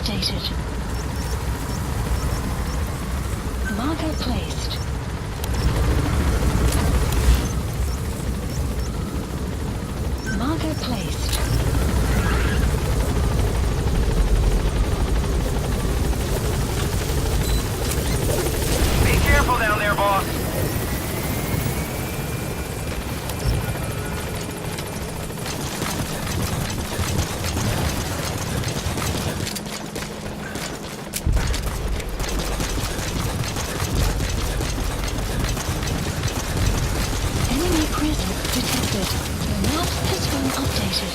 updated. Marker placed. Marker placed. Be careful down there, boss. Enemy presence detected. The map has been updated.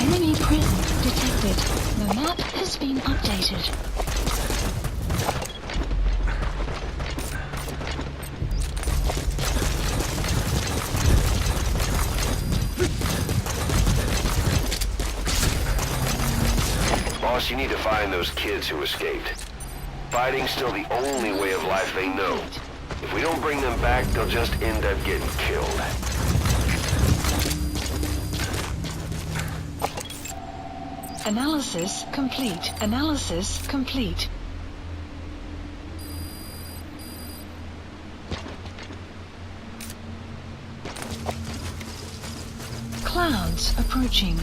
Enemy presence detected. The map has been updated. Boss, you need to find those kids who escaped. Fighting's still the only way of life they know. If we don't bring them back, they'll just end up getting killed. Analysis complete. Analysis complete. Clouds approaching.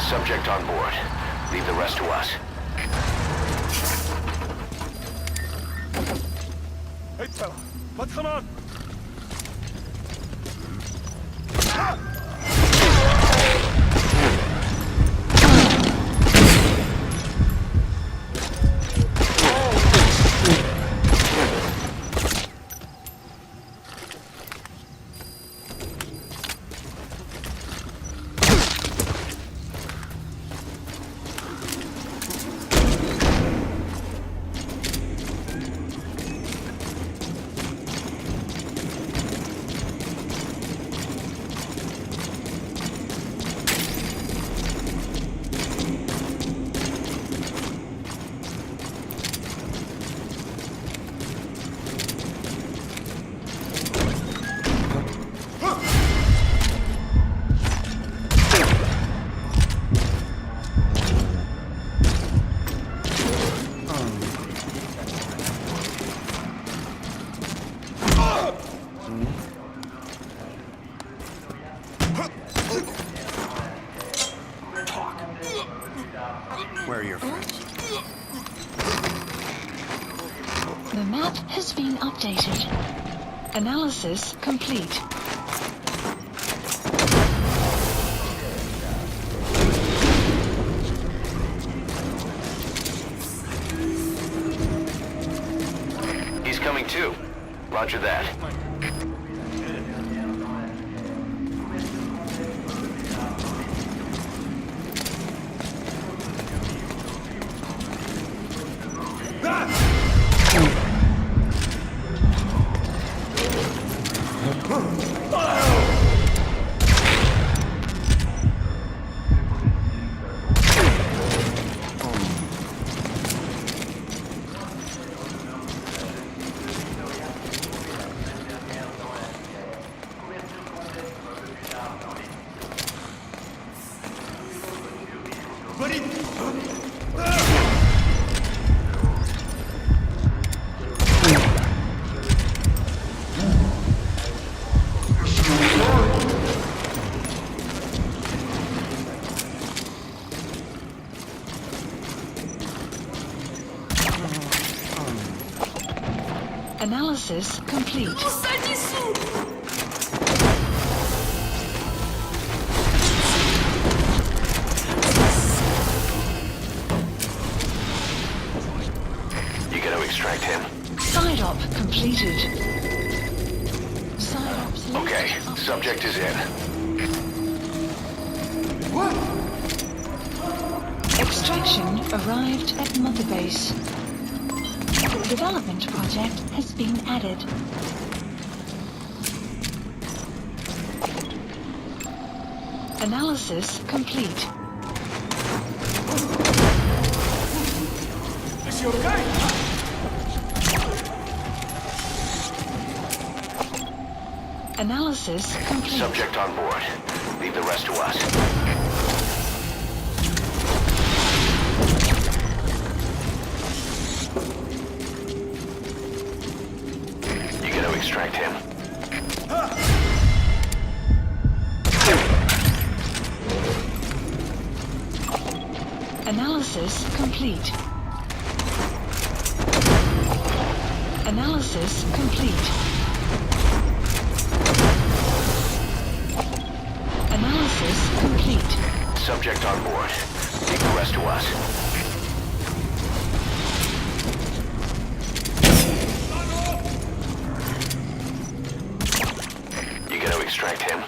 Subject on board. Leave the rest to us. Hey fella, what's going on? Where are your friends? The map has been updated. Analysis complete. He's coming too. Roger that. Analysis complete. You gotta extract him. Side op completed. Side op select. Okay, subject is in. Extraction arrived at Mother Base. Development project has been added. Analysis complete. Is he okay? Analysis complete. Subject on board. Leave the rest to us. You gotta extract him. Analysis complete. Analysis complete. Analysis complete. Subject on board. Leave the rest to us. You gotta extract him.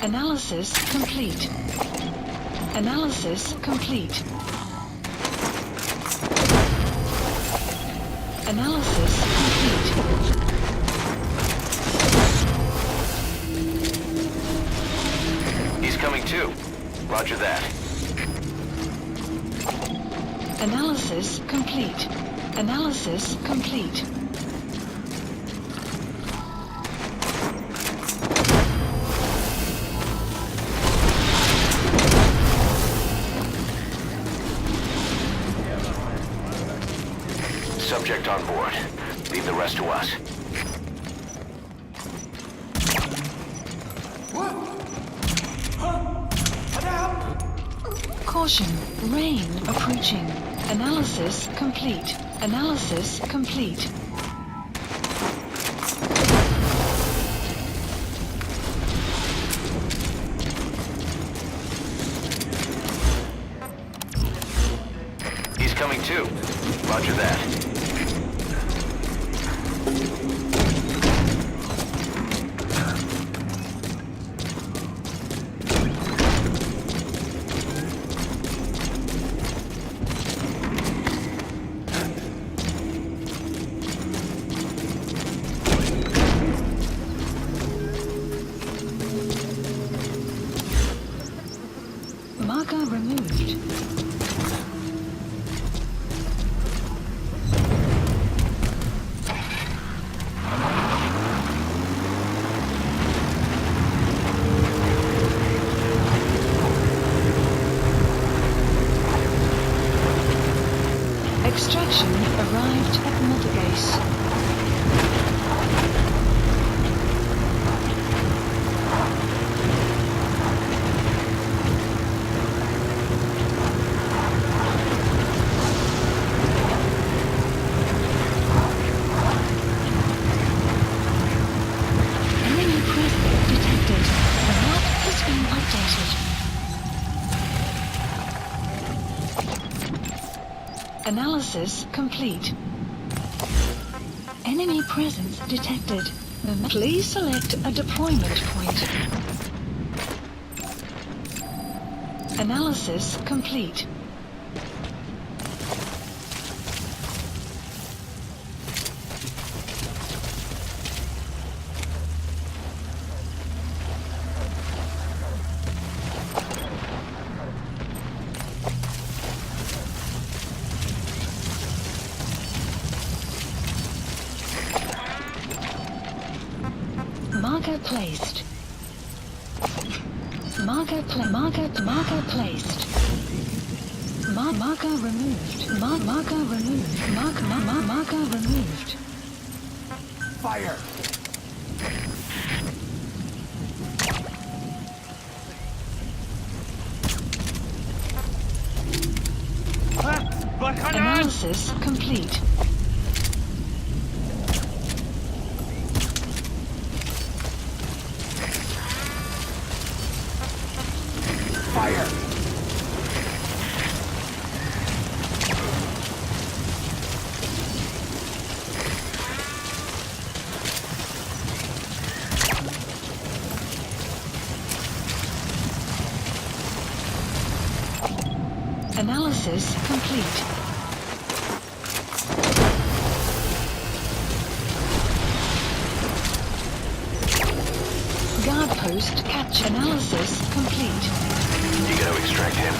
Analysis complete. Analysis complete. Analysis complete. He's coming too. Roger that. Analysis complete. Analysis complete. Subject on board. Leave the rest to us. Caution, rain approaching. Analysis complete. Analysis complete. He's coming too. Roger that. Marker removed. Extraction arrived at Mother Base. Enemy presence detected. The map has been updated. Analysis complete. Enemy presence detected. Please select a deployment point. Analysis complete. Marker placed. Marker placed. Marker removed. Marker removed. Marker removed. Fire! Analysis complete. Fire! Analysis complete. Guard post capture. Analysis complete. You gotta extract him.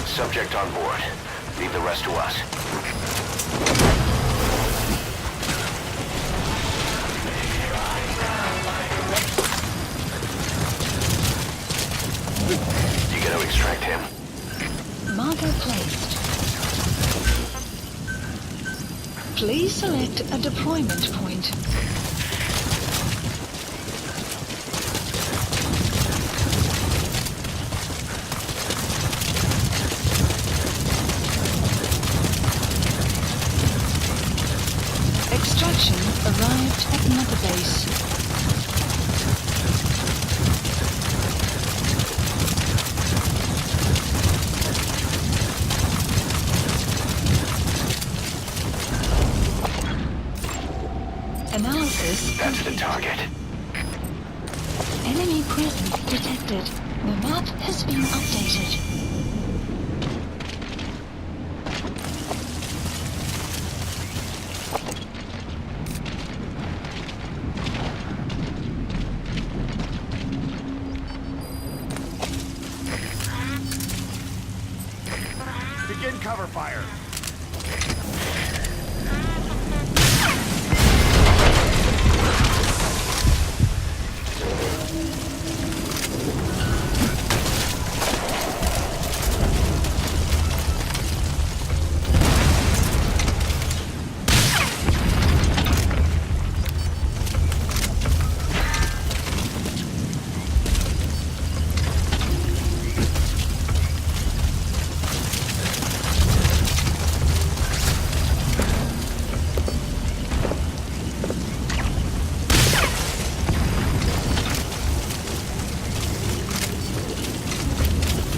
Subject on board. Leave the rest to us. You gotta extract him. Marker placed. Please select a deployment point. Extraction arrived at Mother Base. Analysis. That's the target. Enemy presence detected. The map has been updated. Begin cover fire.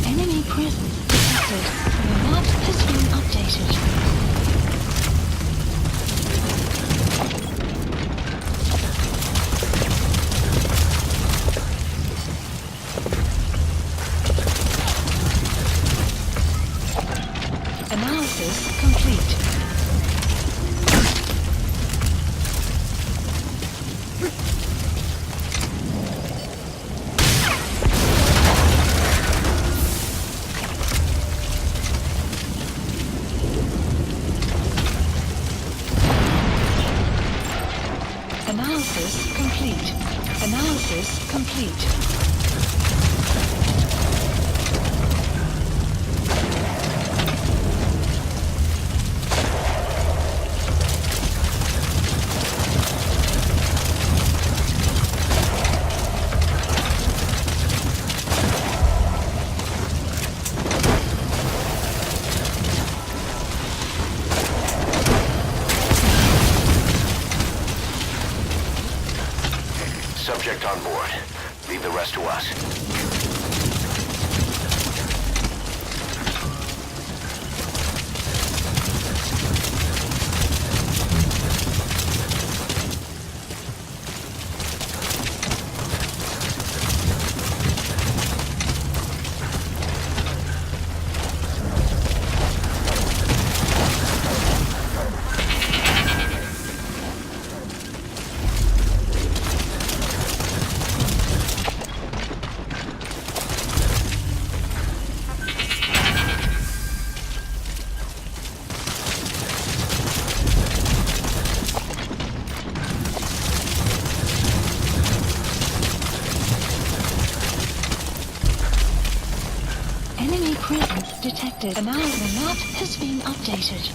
Enemy presence detected. The map has been updated. Analysis complete. Analysis complete. Analysis complete. Subject on board. Leave the rest to us. Enemy presence detected. Analysis map has been updated.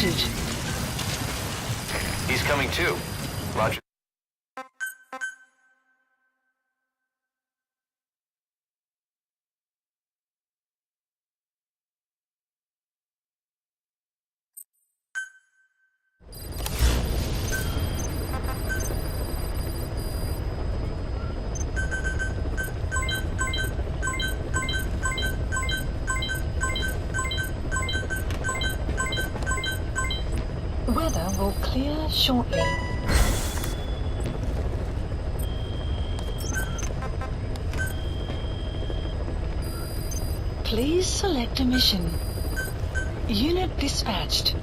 spotted. He's coming too. Roger. Weather will clear shortly. Please select a mission. Unit dispatched.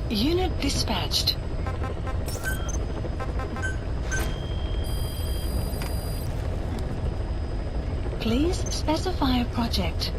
Unit dispatched. Please specify a project.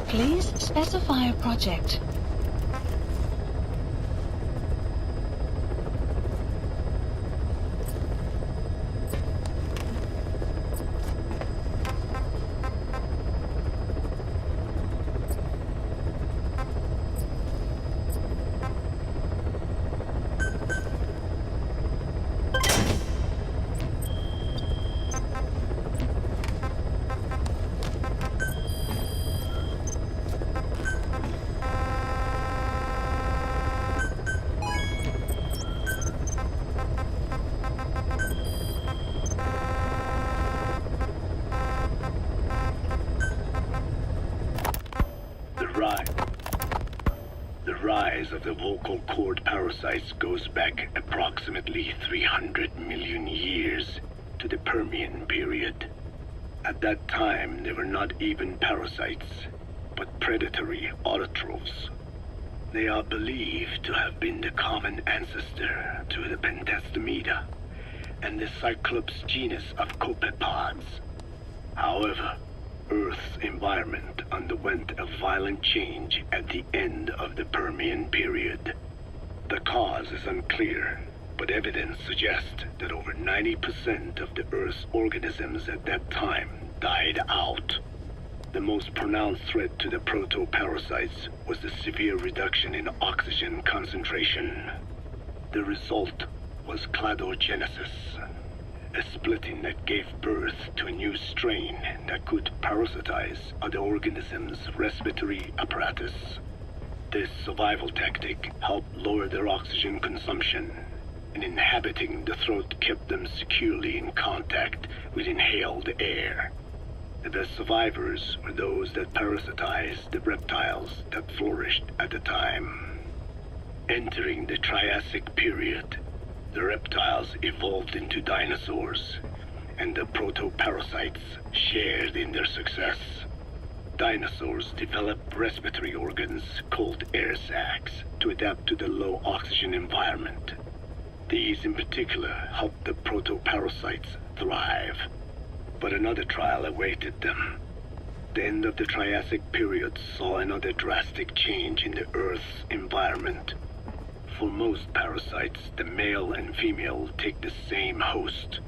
Please specify a project. The rise of the vocal cord parasites goes back approximately 300 million years to the Permian period. At that time, they were not even parasites, but predatory autotrophs. They are believed to have been the common ancestor to the Pentastomida and the Cyclops genus of copepods. However, Earth's environment underwent a violent change at the end of the Permian period. The cause is unclear, but evidence suggests that over 90% of the Earth's organisms at that time died out. The most pronounced threat to the protoparasites was the severe reduction in oxygen concentration. The result was cladogenesis, a splitting that gave birth to a new strain that could parasitize other organisms' respiratory apparatus. This survival tactic helped lower their oxygen consumption, and inhabiting the throat kept them securely in contact with inhaled air. The best survivors were those that parasitized the reptiles that flourished at the time. Entering the Triassic period, the reptiles evolved into dinosaurs, and the protoparasites shared in their success. Dinosaurs developed respiratory organs called air sacs to adapt to the low oxygen environment. These in particular helped the protoparasites thrive. But another trial awaited them. The end of the Triassic period saw another drastic change in the Earth's environment. For most parasites, the male and female take the same host.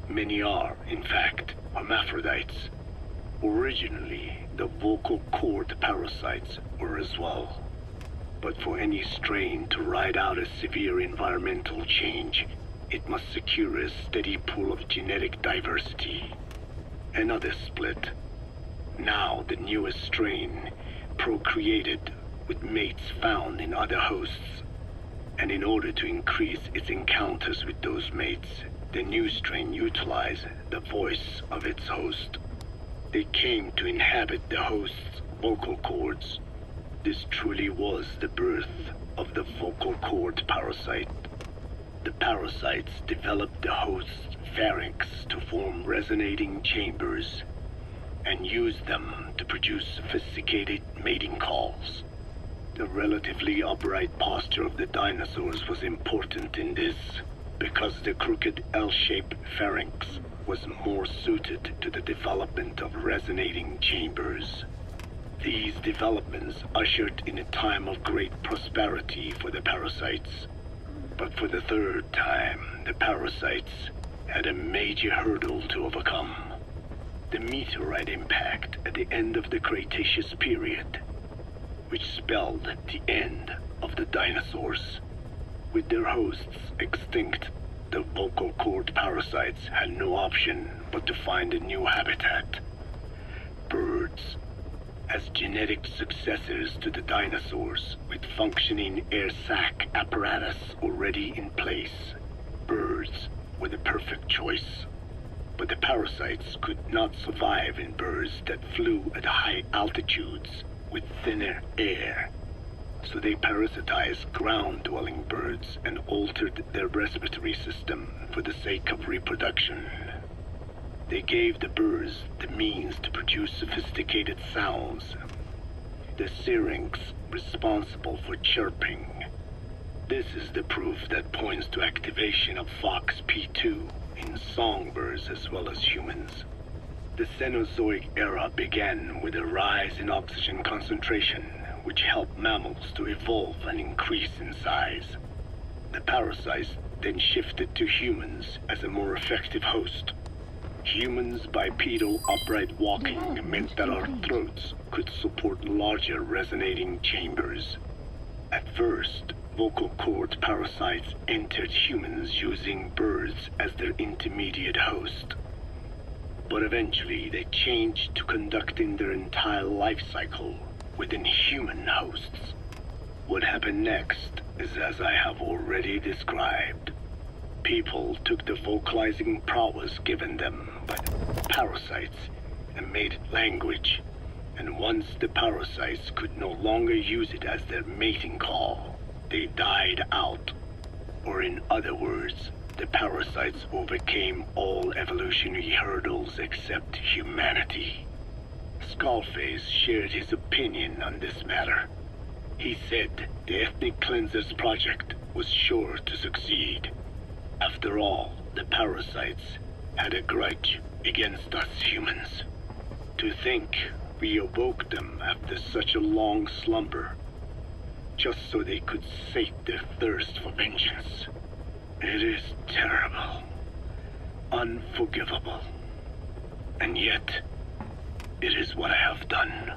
Many are, in fact, hermaphrodites. Originally, the vocal cord parasites were as well. But for any strain to ride out a severe environmental change, it must secure a steady pool of genetic diversity. Another split. Now the newest strain procreated with mates found in other hosts. And in order to increase its encounters with those mates, The new strain utilized the voice of its host. They came to inhabit the host's vocal cords. This truly was the birth of the vocal cord parasite. The parasites developed the host's pharynx to form resonating chambers and used them to produce sophisticated mating calls. The relatively upright posture of the dinosaurs was important in this, because the crooked L-shaped pharynx was more suited to the development of resonating chambers. These developments ushered in a time of great prosperity for the parasites. But for the third time, the parasites had a major hurdle to overcome. The meteorite impact at the end of the Cretaceous period, which spelled the end of the dinosaurs. With their hosts extinct, the vocal cord parasites had no option but to find a new habitat. Birds. As genetic successors to the dinosaurs, with functioning air sac apparatus already in place, birds were the perfect choice. But the parasites could not survive in birds that flew at high altitudes with thinner air. So they parasitized ground-dwelling birds and altered their respiratory system for the sake of reproduction. They gave the birds the means to produce sophisticated sounds. The syrinx responsible for chirping. This is the proof that points to activation of FOXP2 in songbirds as well as humans. The Cenozoic era began with a rise in oxygen concentration, which helped mammals to evolve and increase in size. The parasites then shifted to humans as a more effective host. Humans' bipedal upright walking meant that our throats could support larger resonating chambers. At first, vocal cord parasites entered humans using birds as their intermediate host. But eventually they changed to conducting their entire life cycle within human hosts. What happened next is as I have already described. People took the vocalizing prowess given them by the parasites and made it language, and once the parasites could no longer use it as their mating call, they died out. Or in other words, the parasites overcame all evolutionary hurdles except humanity. Skullface shared his opinion on this matter. He said the Ethnic Cleansers Project was sure to succeed. After all, the parasites had a grudge against us humans. To think we awoke them after such a long slumber, just so they could sate their thirst for vengeance. It is terrible, unforgivable, and yet it is what I have done.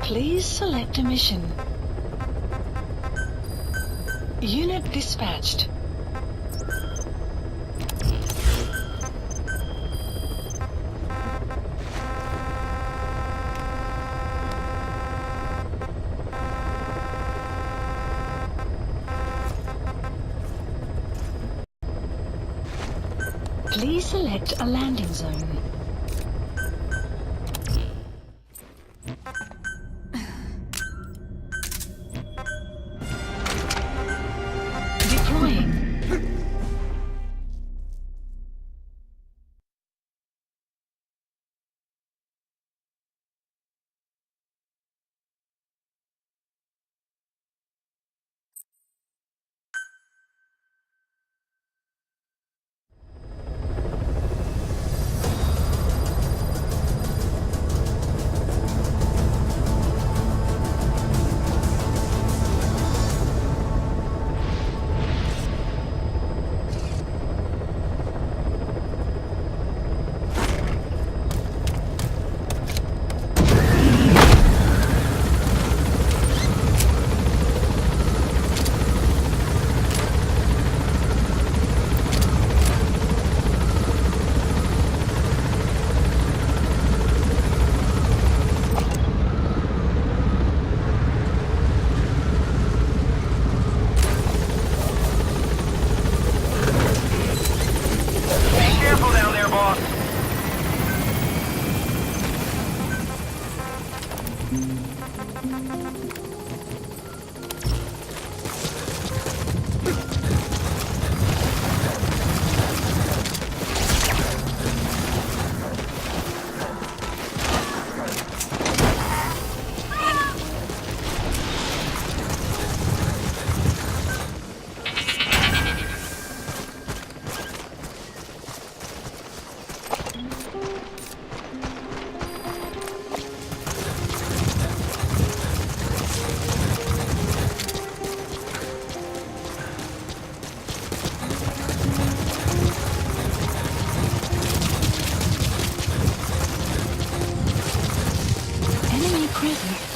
Please select a mission. Unit dispatched. Please select a landing zone.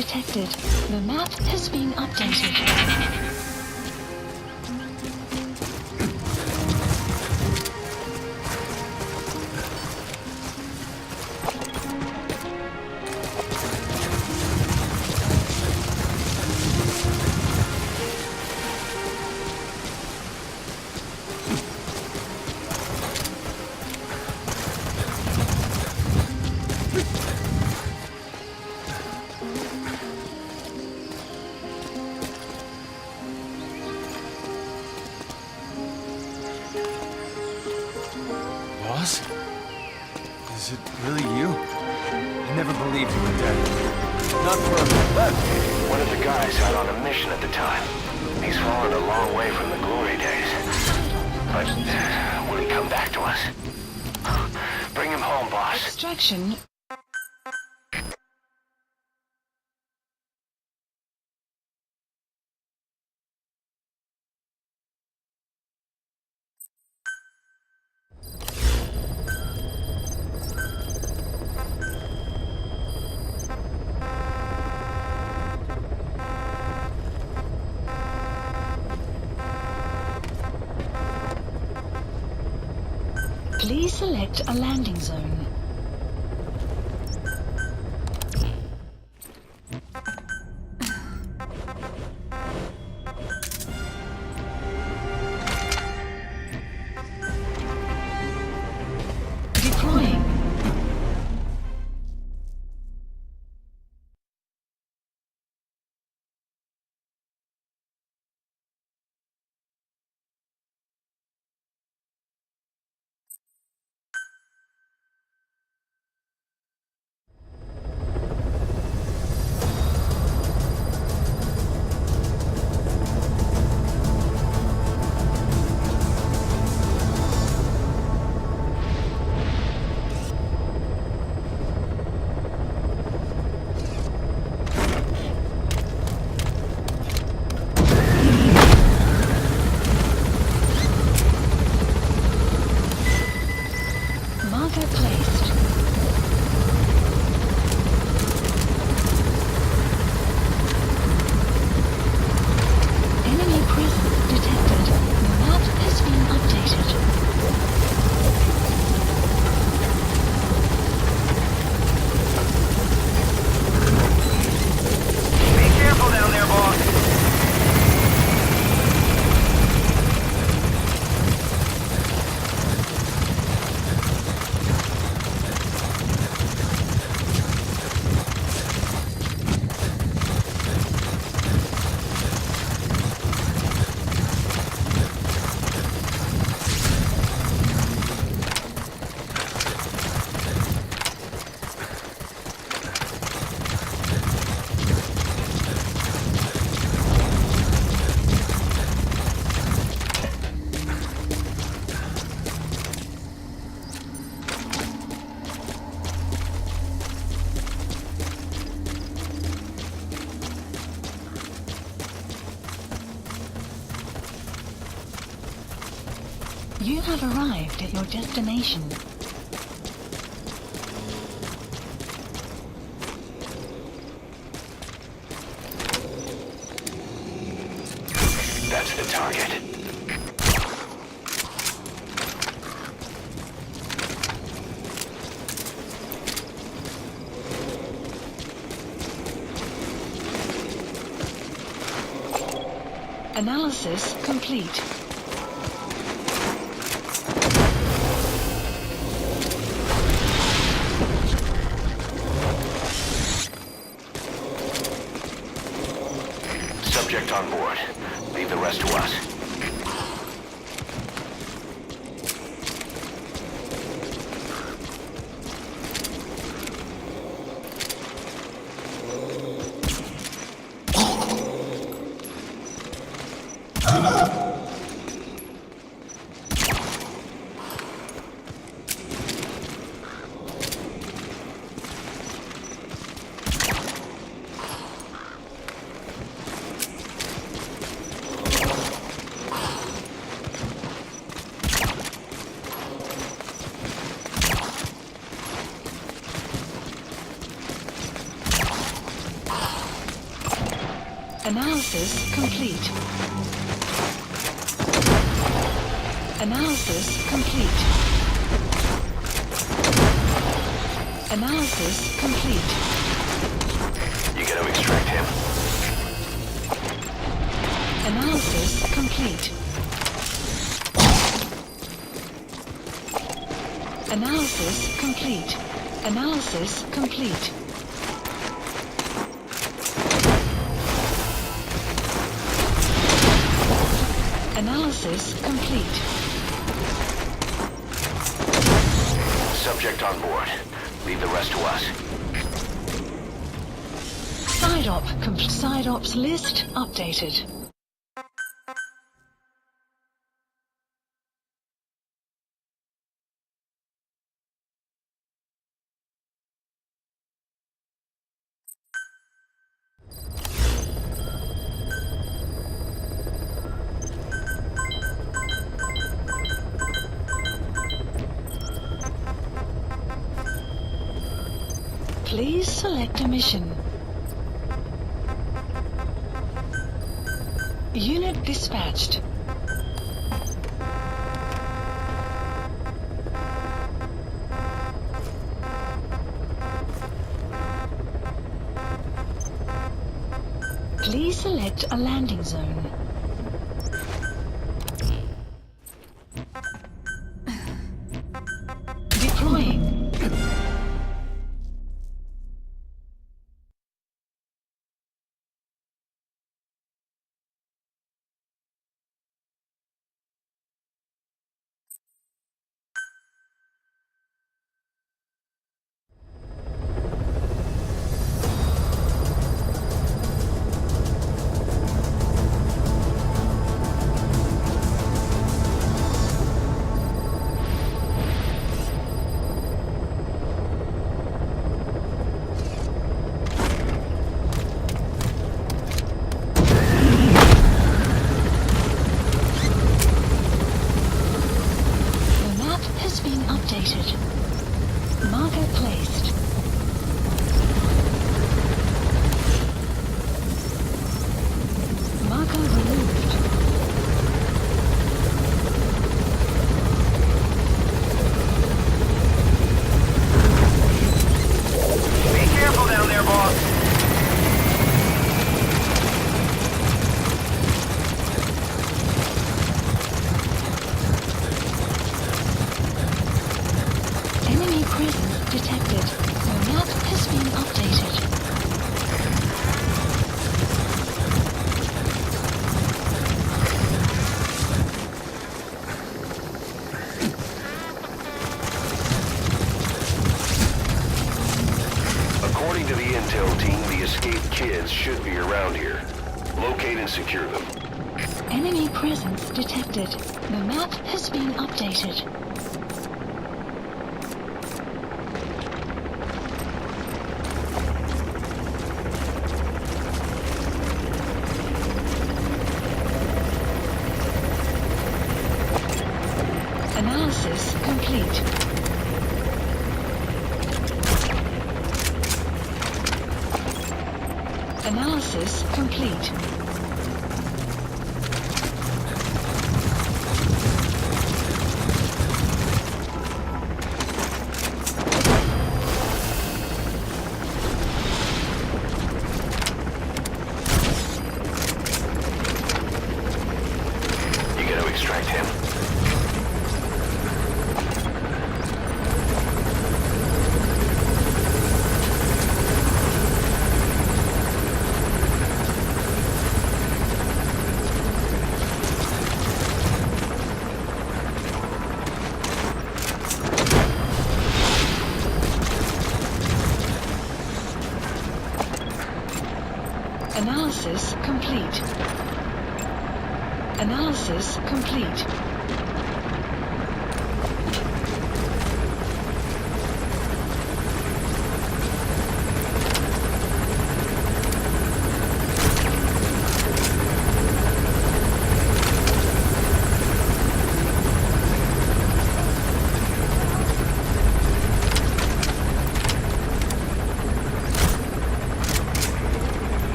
detected. The map has been updated. Boss? Is it really you? I never believed you were dead. Not for a minute. One of the guys out on a mission at the time. He's fallen a long way from the glory days. But will he come back to us? Bring him home, boss. Extraction. Please select a landing zone. Deploying. Marker placed. Enemy presence detected. The map has been updated. Be careful down there, boss. You have arrived at your destination. That's the target. Analysis complete. Subject on board. Leave the rest to us. Analysis complete. Analysis complete. Analysis complete. You gotta extract him. Analysis complete. Analysis complete. Analysis complete. Analysis complete. Subject on board. Leave the rest to us. Side ops list updated. Please select a mission. Unit dispatched. Please select a landing zone. Deploying. Marker placed. Marker removed. Be careful down there, boss. Enemy presence detected. The map has been updated. According to the intel team, the escaped kids should be around here. Locate and secure them. Enemy presence detected. The map has been updated. Analysis complete. Analysis complete. You gotta extract him. Analysis complete. Analysis complete.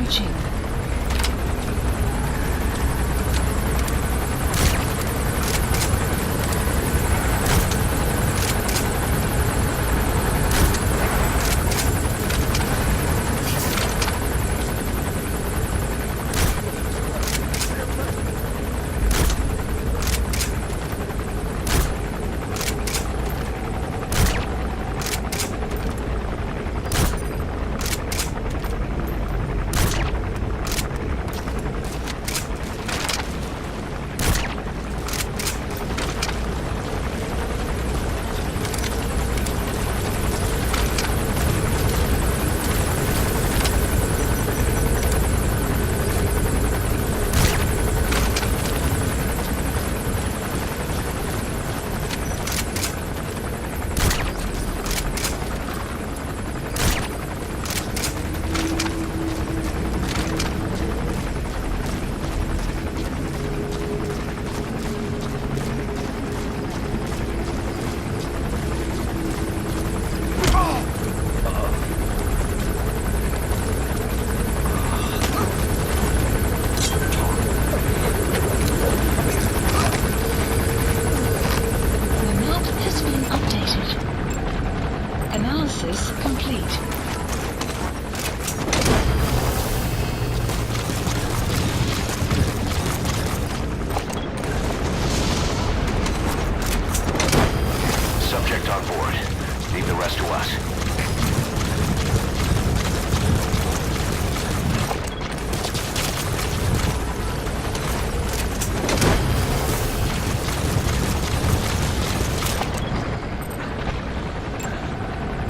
approaching. Analysis complete. Subject on board. Leave the rest to us.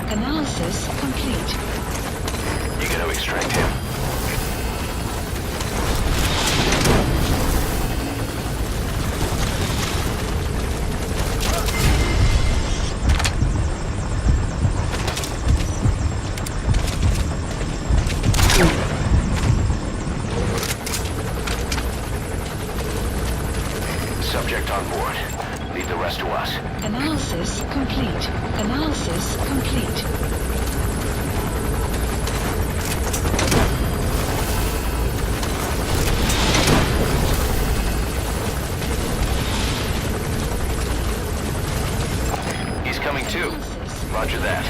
Analysis complete. You gotta extract him. Subject on board. Leave the rest to us. Analysis complete. Analysis complete. He's coming too. Roger that.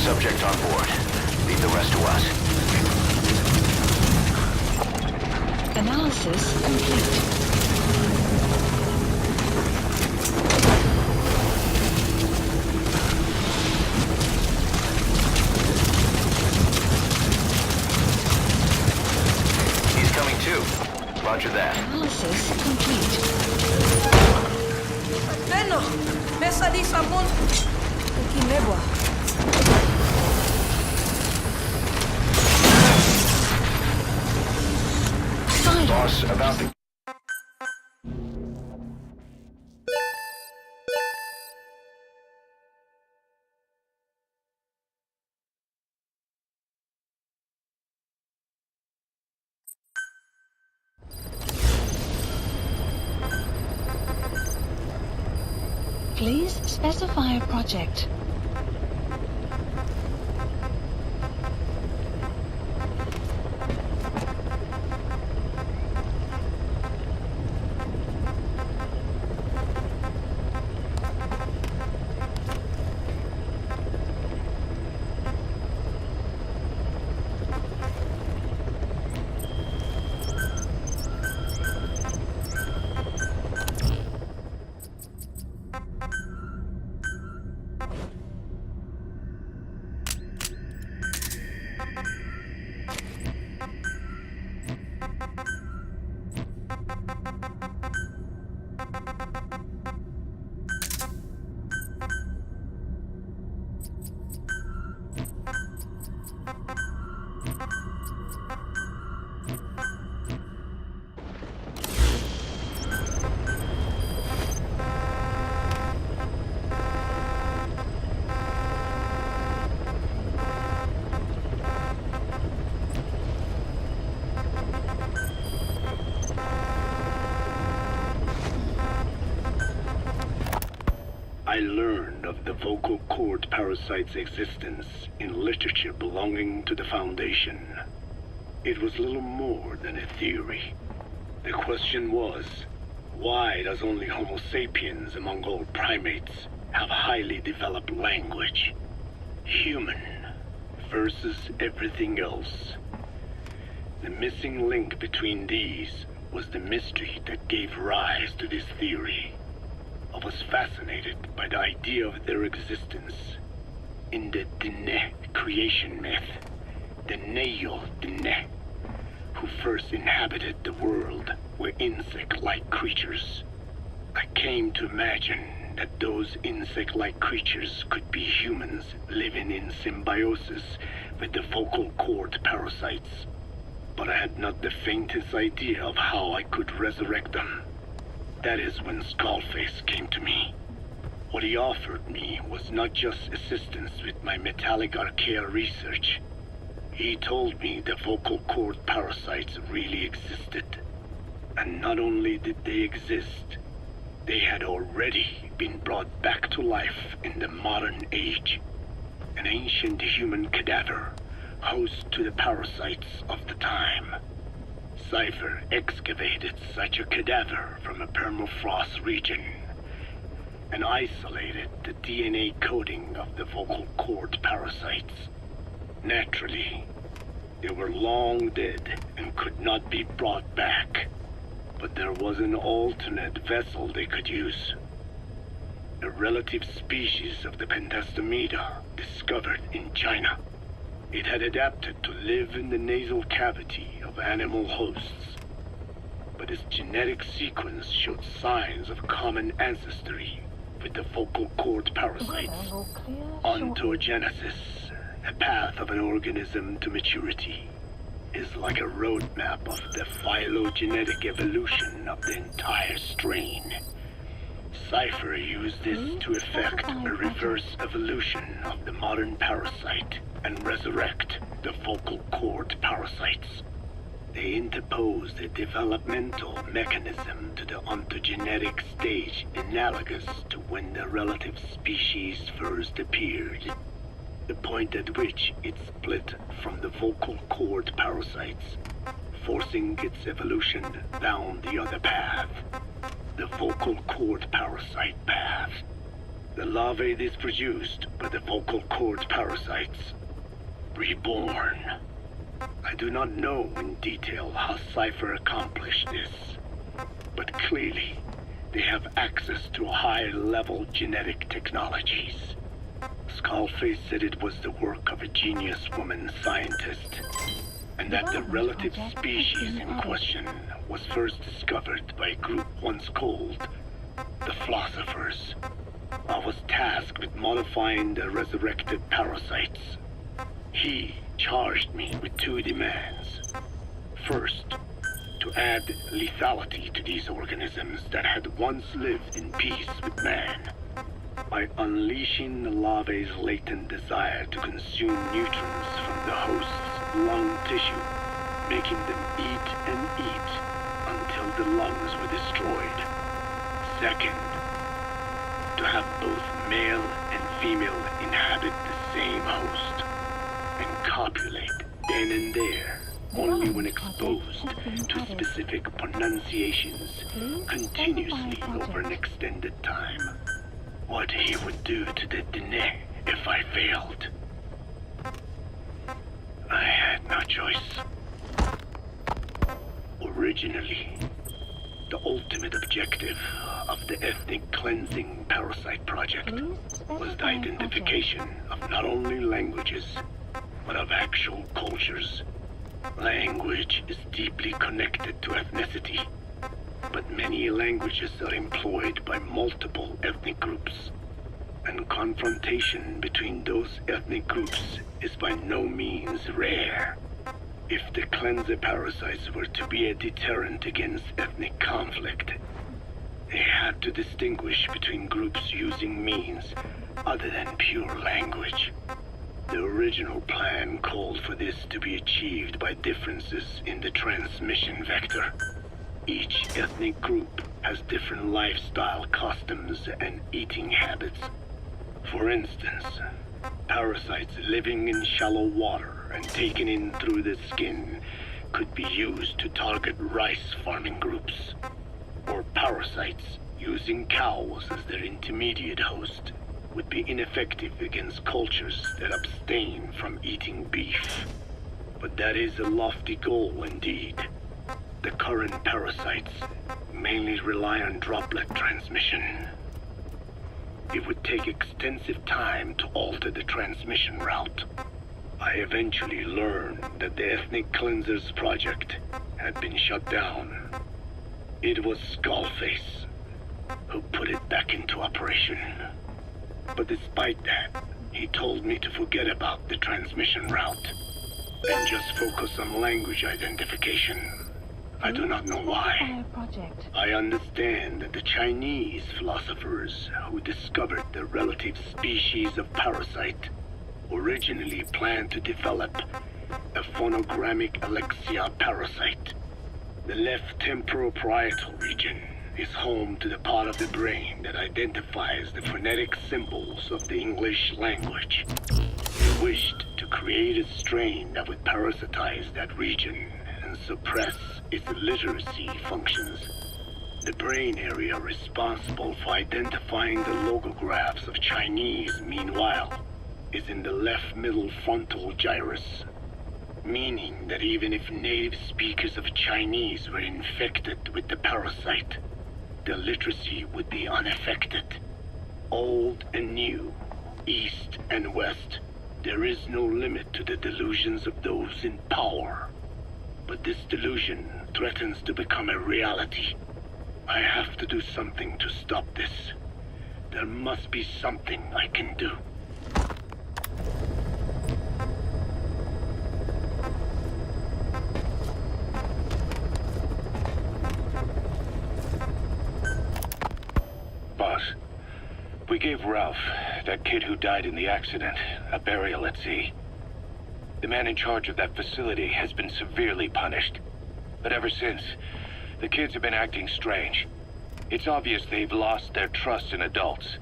Subject on board. Leave the rest to us. Analysis complete. He's coming too. Roger that. Analysis complete. Beno, mesa di sabon. Ukinebwa. Boss, about the... Please specify a project. learned of the vocal cord parasite's existence in literature belonging to the Foundation. It was little more than a theory. The question was, why does only Homo sapiens among all primates have highly developed language? Human versus everything else. The missing link between these was the mystery that gave rise to this theory. I was fascinated by the idea of their existence. In the Dene creation myth, the Neo Dene, who first inhabited the world, were insect-like creatures. I came to imagine that those insect-like creatures could be humans living in symbiosis with the vocal cord parasites. But I had not the faintest idea of how I could resurrect them. That is when Skullface came to me. What he offered me was not just assistance with my metallic archaea research. He told me the vocal cord parasites really existed. And not only did they exist, they had already been brought back to life in the modern age. An ancient human cadaver, host to the parasites of the time. Cypher excavated such a cadaver from a permafrost region and isolated the DNA coding of the vocal cord parasites. Naturally, they were long dead and could not be brought back, but there was an alternate vessel they could use. A relative species of the Pentastomida discovered in China. It had adapted to live in the nasal cavity of animal hosts, but its genetic sequence showed signs of common ancestry with the vocal cord parasites. Ontogenesis, a path of an organism to maturity, is like a roadmap of the phylogenetic evolution of the entire strain. Cypher used this to effect a reverse evolution of the modern parasite and resurrect the vocal cord parasites. They interposed a developmental mechanism to the ontogenetic stage analogous to when the relative species first appeared, the point at which it split from the vocal cord parasites, forcing its evolution down the other path, the vocal cord parasite path. The larvae this produced by the vocal cord parasites, reborn. I do not know in detail how Cypher accomplished this, but clearly they have access to high-level genetic technologies. Skullface said it was the work of a genius woman scientist, and that the relative species in question was first discovered by a group once called the Philosophers. I was tasked with modifying the resurrected parasites. He charged me with two demands. First, to add lethality to these organisms that had once lived in peace with man, by unleashing the larvae's latent desire to consume nutrients from the host's lung tissue, making them eat and eat until the lungs were destroyed. Second, to have both male and female inhabit the same host and copulate then and there, only when exposed to specific pronunciations continuously over an extended time. What he would do to the Dene if I failed. I had no choice. Originally, the ultimate objective of the ethnic cleansing parasite project was the identification of not only languages, but of actual cultures. Language is deeply connected to ethnicity, but many languages are employed by multiple ethnic groups, and confrontation between those ethnic groups is by no means rare. If the cleanser parasites were to be a deterrent against ethnic conflict, they had to distinguish between groups using means other than pure language. The original plan called for this to be achieved by differences in the transmission vector. Each ethnic group has different lifestyle customs and eating habits, For instance, parasites living in shallow water and taken in through the skin could be used to target rice farming groups. Or parasites using cows as their intermediate host would be ineffective against cultures that abstain from eating beef. But that is a lofty goal indeed. The current parasites mainly rely on droplet transmission. It would take extensive time to alter the transmission route. I eventually learned that the Ethnic Cleansers project had been shut down. It was Skullface who put it back into operation. But despite that, he told me to forget about the transmission route and just focus on language identification. I do not know why. Project. I understand that the Chinese philosophers who discovered the relative species of parasite originally planned to develop a phonogrammic Alexia parasite. The left temporal parietal region is home to the part of the brain that identifies the phonetic symbols of the English language. They wished to create a strain that would parasitize that region and suppress its literacy functions. The brain area responsible for identifying the logographs of Chinese, meanwhile, is in the left middle frontal gyrus, meaning that even if native speakers of Chinese were infected with the parasite, their literacy would be unaffected. Old and new, east and west, there is no limit to the delusions of those in power. But this delusion threatens to become a reality. I have to do something to stop this. There must be something I can do. Boss, we gave Ralph, that kid who died in the accident, a burial at sea. The man in charge of that facility has been severely punished. But ever since, the kids have been acting strange. It's obvious they've lost their trust in adults.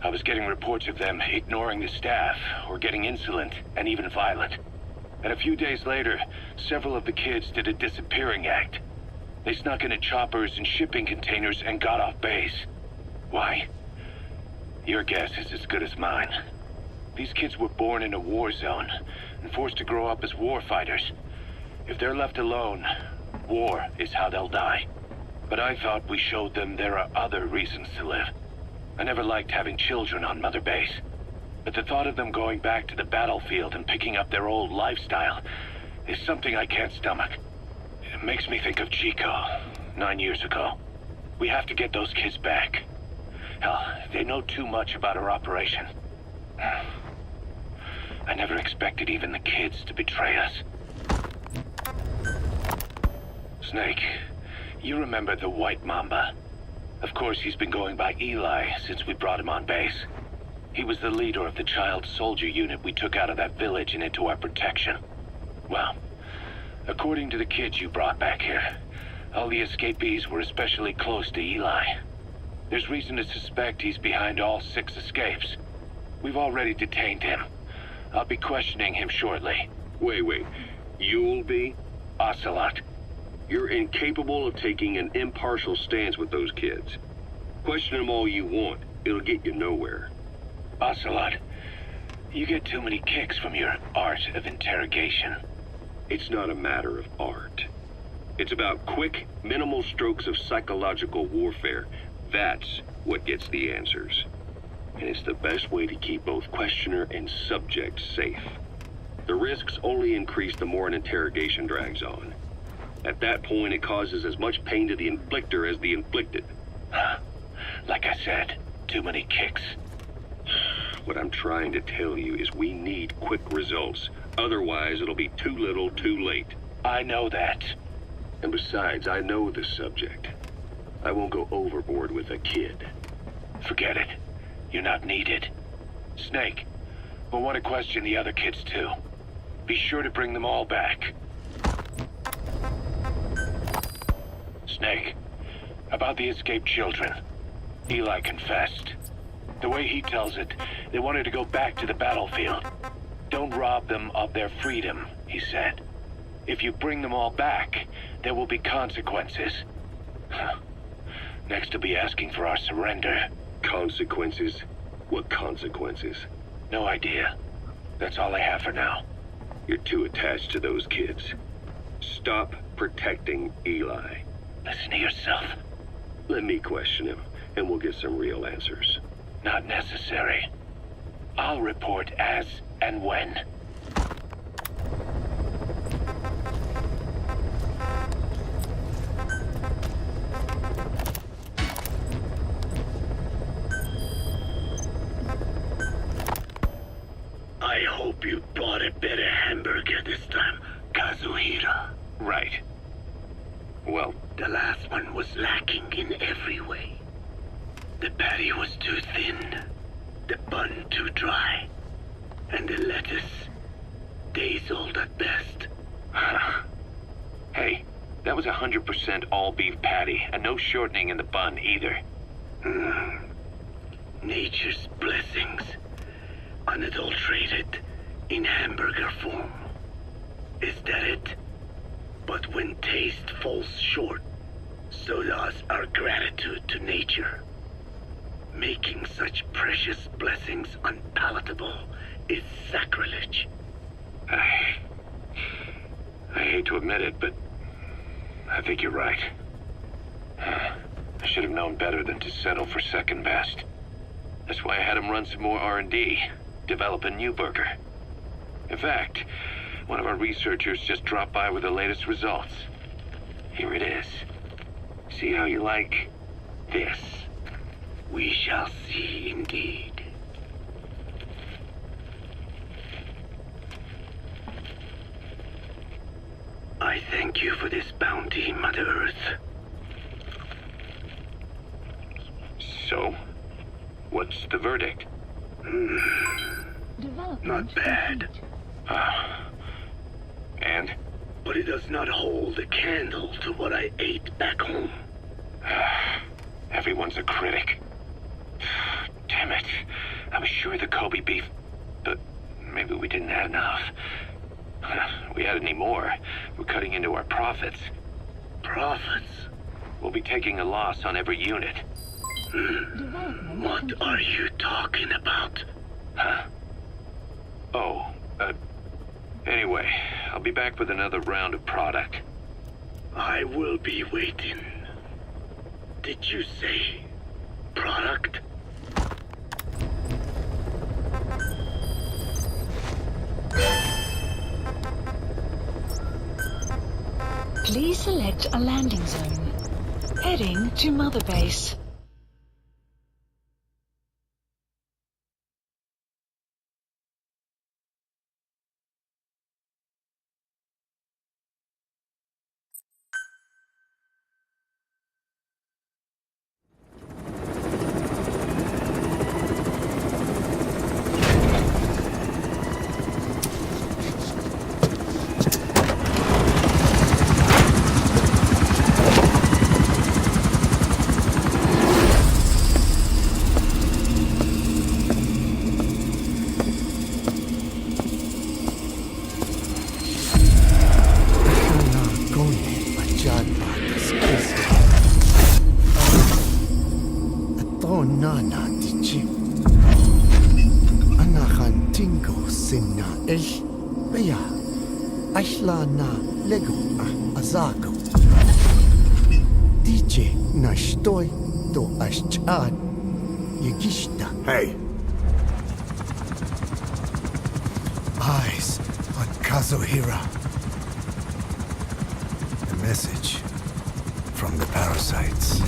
I was getting reports of them ignoring the staff, or getting insolent, and even violent. And a few days later, several of the kids did a disappearing act. They snuck into choppers and shipping containers and got off base. Why? Your guess is as good as mine. These kids were born in a war zone and forced to grow up as war fighters. If they're left alone, war is how they'll die. But I thought we showed them there are other reasons to live. I never liked having children on Mother Base. But the thought of them going back to the battlefield and picking up their old lifestyle is something I can't stomach. It makes me think of Chico, 9 years ago. We have to get those kids back. Hell, they know too much about our operation. I never expected even the kids to betray us. Snake, you remember the White Mamba? Of course, he's been going by Eli since we brought him on base. He was the leader of the child soldier unit we took out of that village and into our protection. Well, according to the kids you brought back here, all the escapees were especially close to Eli. There's reason to suspect he's behind all 6 escapes. We've already detained him. I'll be questioning him shortly. Wait. You'll be? Ocelot. You're incapable of taking an impartial stance with those kids. Question them all you want. It'll get you nowhere. Ocelot, you get too many kicks from your art of interrogation. It's not a matter of art. It's about quick, minimal strokes of psychological warfare. That's what gets the answers. And it's the best way to keep both questioner and subject safe. The risks only increase the more an interrogation drags on. At that point, it causes as much pain to the inflictor as the inflicted. Like I said, too many kicks. What I'm trying to tell you is we need quick results. Otherwise, it'll be too little, too late. I know that. And besides, I know the subject. I won't go overboard with a kid. Forget it. You're not needed. Snake, we'll want to question the other kids too. Be sure to bring them all back. Snake, about the escaped children. Eli confessed. The way he tells it, they wanted to go back to the battlefield. Don't rob them of their freedom, he said. If you bring them all back, there will be consequences. Next, he'll be asking for our surrender. Consequences? What consequences? No idea. That's all I have for now. You're too attached to those kids. Stop protecting Eli. Listen to yourself. Let me question him, and we'll get some real answers. Not necessary. I'll report as and when. I hope you bought a better hamburger this time, Kazuhira. Right. Well, The last one was lacking in every way. The patty was too thin, the bun too dry, and the lettuce days old at best. Hey, that was 100% all beef patty, and no shortening in the bun either. Nature's blessings, unadulterated, in hamburger form. Is that it? But when taste falls short, so does our gratitude to nature. Making such precious blessings unpalatable is sacrilege. I hate to admit it, but I think you're right. I should have known better than to settle for second best. That's why I had him run some more R&D, develop a new burger. In fact, one of our researchers just dropped by with the latest results. Here it is. See how you like this? We shall see indeed. I thank you for this bounty, Mother Earth. So, what's the verdict? Development Not bad. And? But it does not hold a candle to what I ate back home. Everyone's a critic. Damn it. I was sure the Kobe beef, but maybe we didn't have enough. If we had any more, we're cutting into our profits. Profits? We'll be taking a loss on every unit. What are you talking about? Huh? Oh, anyway, I'll be back with another round of product. I will be waiting. Did you say product? Please select a landing zone. Heading to Mother Base. Hey. Eyes on Kazuhira. A message from the parasites.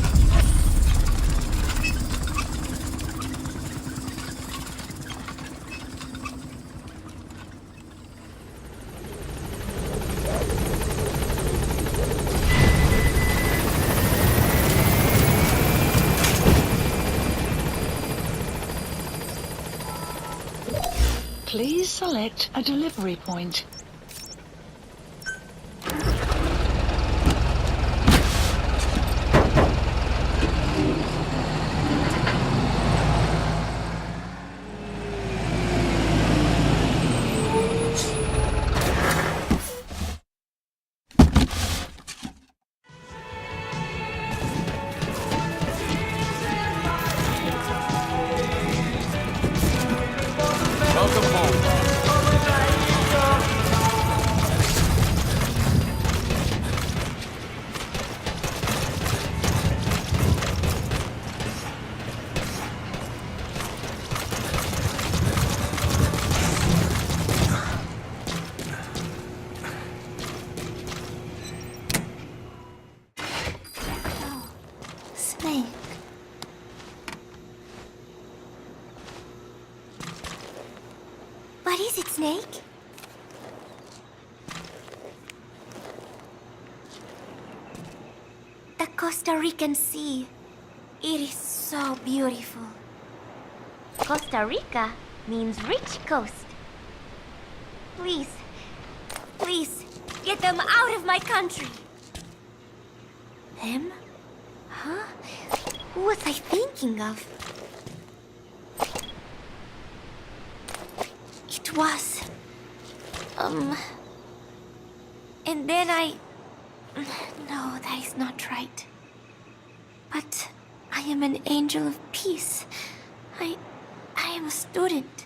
Please select a delivery point. lake? The Costa Rican Sea. It is so beautiful. Costa Rica means rich coast. Please, please, get them out of my country. Them? Huh? Who was I thinking of? It was... And then No, that is not right. But I am an angel of peace. I am a student.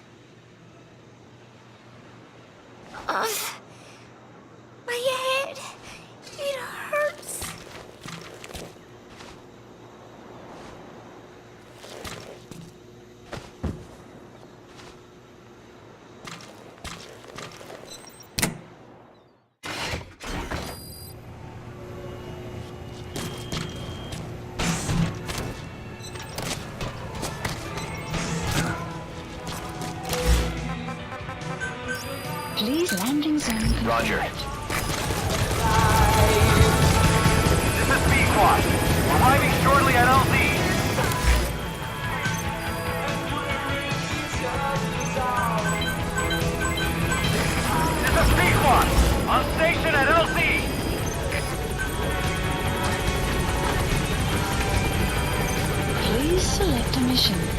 My head, it hurts. Please landing zone confirmed. Roger. This is B-Quad. Arriving shortly at LZ. This is B-Quad. On station at LZ. Please select a mission.